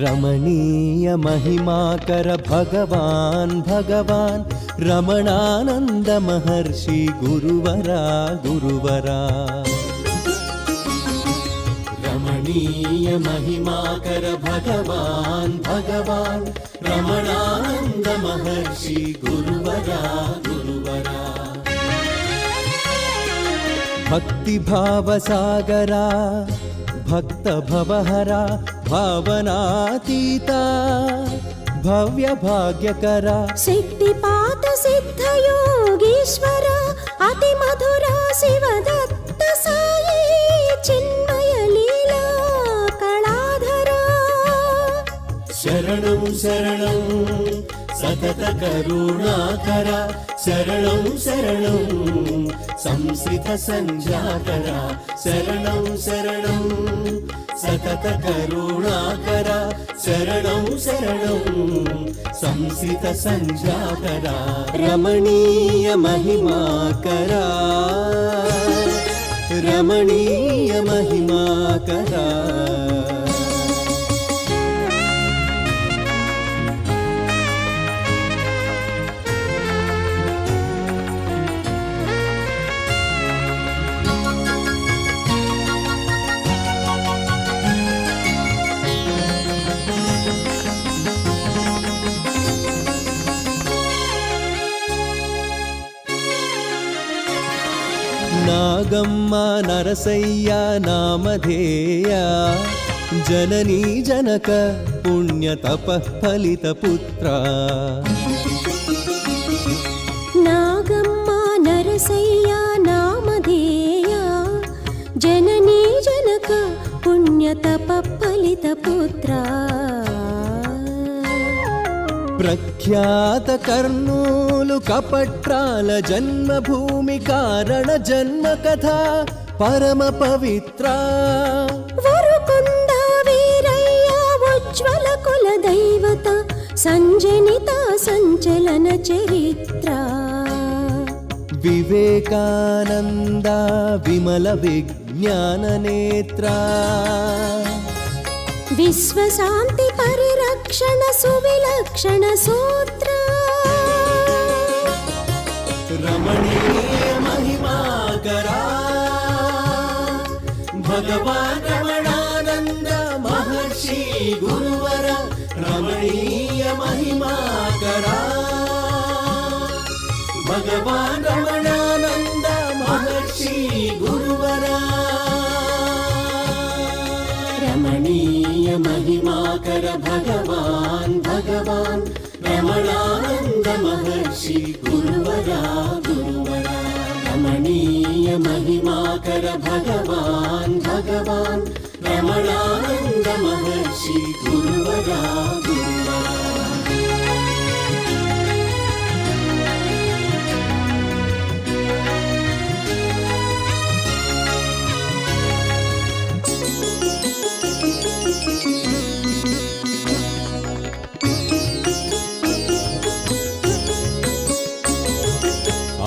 रमणीय महिमाकर भगवान् भगवान् रमणानंद महर्षि गुरुवरा गुरुवरा। रमणीय महिमाकर भगवान् भगवान् रमणानंद महर्षि गुरुवरा गुरुवरा। भक्ति भाव सागरा भक्त भवहरा भावनातीता भव्य भाग्यकरा। सिद्धिपात सिद्ध योगीश्वर अति मधुरा शिवदत्त साई चिन्मय लीला कलाधरा। शरणं शरणं सतत करुणाकरा शरणं शरणं संस्कृत संध्याकरा। शरणं शरणं सतत करुणाकरा शरणं शरणं संस्कृत संध्याकरा। रमणीय महिमाकरा रमणीय महिमाकरा। नागम्म नरसय्य नामधेय जननी जनक पुण्यतपः फलितपुत्रा। नागम्म नरसय्य नामधेय जननी जनक पुण्यतपः फलितपुत्रा। प्रख्यात कर्नूलु कपट्राल जन्मभूमि कारण जन्म कथा परम पवित्रा। वरुकुंद वीरय्य उज्ज्वल कुल दैवता संजनिता संचलन चरित्रा। विवेकानंद विमल विज्ञान नेत्रा। विश्व शांति परिरक्षण सुविलक्षण सूत्र। रमणीय महिमाकरा भगवान् रमणानंद महर्षि गुरुवर। रमणीय महिमाकरा भगवान् रमणानंद महर्षि गुरुवर। रमणीय महिमाकर भगवान् भगवान् रमणानंद महर्षि गुरुवरा गुरुवरा। रमणीय महिमाकर भगवान् भगवान् रमणानंद महर्षि गुरुवरा गुरुवरा।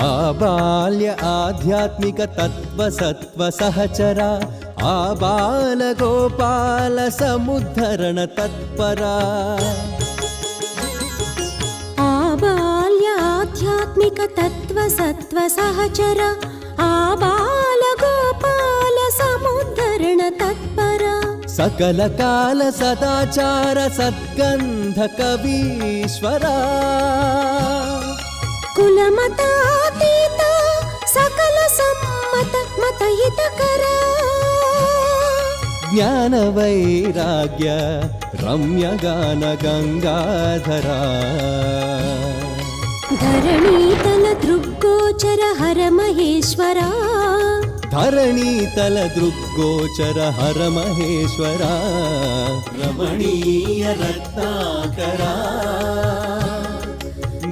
आबाल्य आध्यात्मिक तत्व सत्व सहचरा आबाल गोपाल समुद्धरण तत्परा। आबाल्य आध्यात्मिक तत्व सत्व सहचरा आबाल गोपाल समुद्धरण तत्परा। सकल काल सदाचार सद्गंध कवीश्वरा। कुलमतातीत सकल सम्मत मतहितकरा। ज्ञान वैराग्य रम्य गान गंगाधरा। धरणीतल दृग्गोचर हर महेश्वरा। धरणीतल दृग्गोचर हर महेश्वरा। रमणीय रत्नाकरा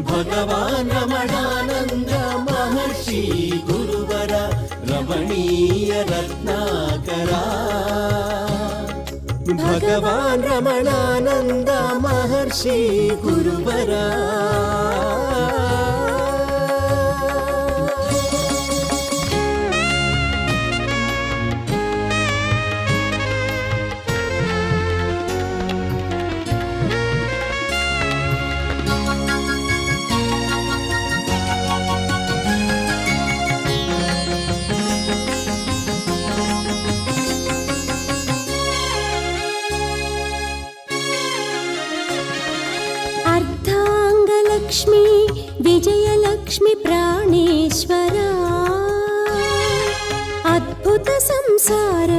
भगवान् रमणानंद महर्षि गुरुवर। रमणीय रत्नाकरा भगवान् रमणानंद महर्षि गुरुवर। लक्ष्मी प्राणेश्वरा अद्भुत संसार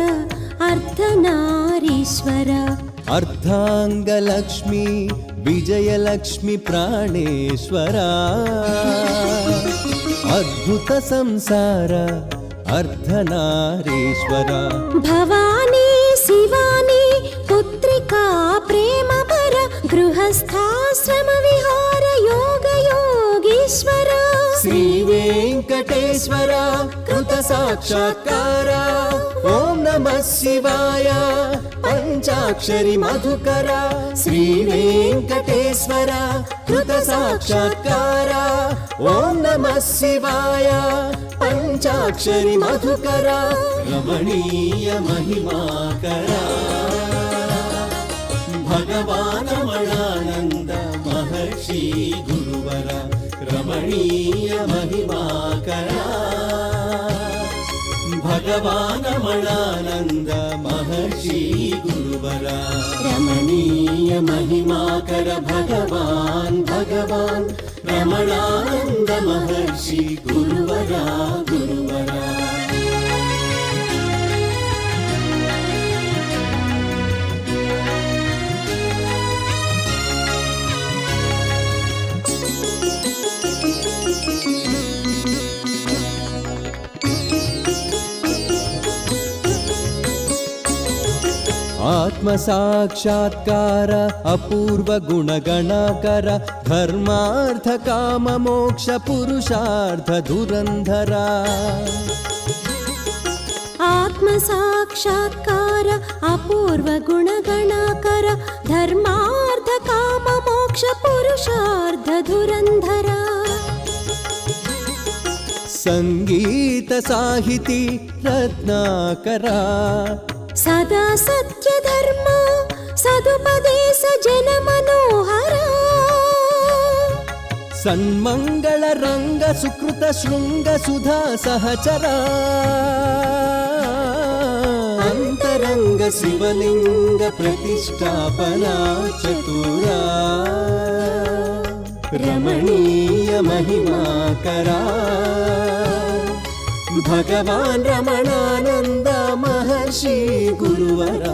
अर्धनारीश्वरा अर्धांगलक्ष्मी विजयलक्ष्मी प्राणेश्वरा अद्भुत संसार अर्धनारीश्वरा भवानी शिवानी पुत्रिका प्रेम भर गृहस्थाश्रम विहार योग योगीश्वर श्री वेंकटेश्वर कृत साक्षात्कार ओम नमः शिवाय पंचाक्षरी मधुकर श्री वेंकटेश्वर कृत साक्षात्कार ओम नमः शिवाय पंचाक्षरी मधुकर रमणीय महिमाकरा भगवान रमणानंद महर्षि गुरुवर रमणीय महिमाकरा भगवान रमणानंद महर्षि गुरुवर रमणीय महिमाकर भगवान भगवान रमणानंद महर्षि गुरुवर गुरुवर आत्म साक्षात्कार अपूर्व गुणगणाकर धर्मार्थ काम मोक्ष पुरुषार्थ धुरंधरा आत्म साक्षात्कार अपूर्व गुणगणाकर धर्मार्थ काम मोक्ष पुरुषार्थ धुरंधरा संगीत साहिती रत्नाकरा सदा सत्य धर्म सदुपदेश जन मनोहरा सन्मंगल रंग सुकृत शृंग सुधा सहचरा अंतरंग शिवलिंग प्रतिष्ठापना चतुरा रमणीय महिमाकरा भगवान रमणानंद महर्षि गुरुवरा